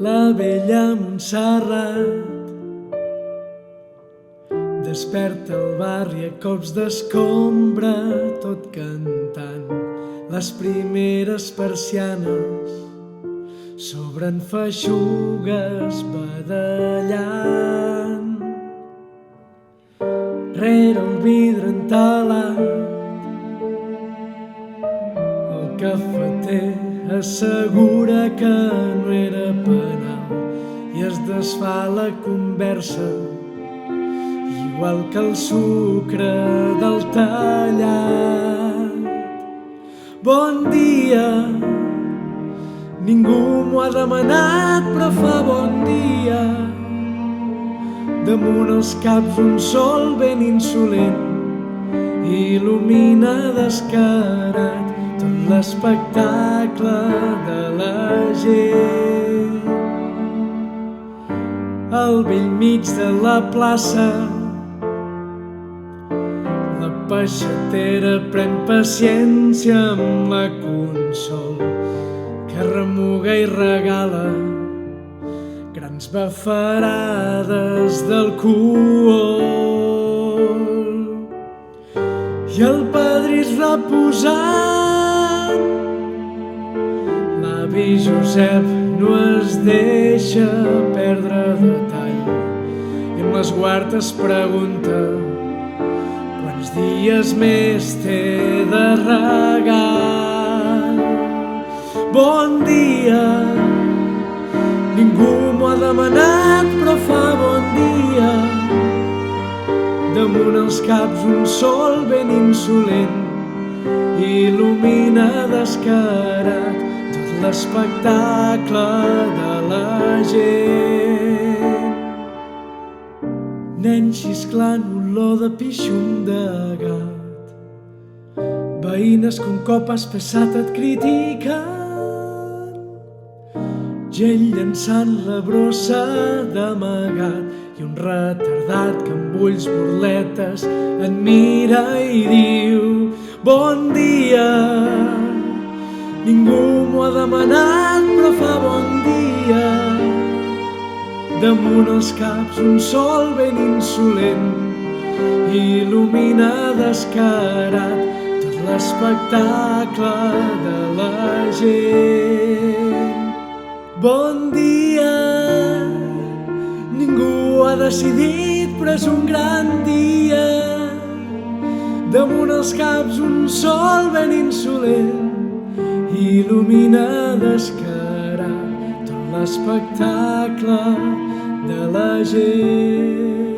La vella Montserrat desperta el barri a cops d'escombra, tot cantant. Les primeres persianes s'obren feixugues badallant. Rere el vidre entalat, el cafeter assegura que no era penal i es desfà la conversa, igual que el sucre del tallat. Bon dia, ningú m'ho ha demanat, però fa bon dia. Damunt els caps un sol ben insolent il·lumina descarat tot l'espectacle de la gent. Al bell mig de la plaça, la peixatera pren paciència amb la Consol, que remuga i regala grans bafarades d'alcohol. I el padrí reposant, l'avi Josep no es deixa perdre detall i amb l'esguard es pregunta quants dies més té de regal. Bon dia, ningú m'ho ha demanat, però fa bon dia. Damunt els caps un sol ben insolent il·lumina descarat tot l'espectacle de la gent. Nen xisclant olor de pixum de gat, veïnes que un cop has passat et critiquen, gent llançant la brossa d'amagat i un retardat que amb ulls burletes et mira i diu bon dia. Ningú m'ho ha demanat, però fa bon dia. Damunt els caps un sol ben insolent il·lumina descarat tot l'espectacle de la gent. Bon dia, ningú ho ha decidit, però és un gran dia. Damunt els caps un sol ben insolent il·lumina descarat tot l'espectacle de la gent.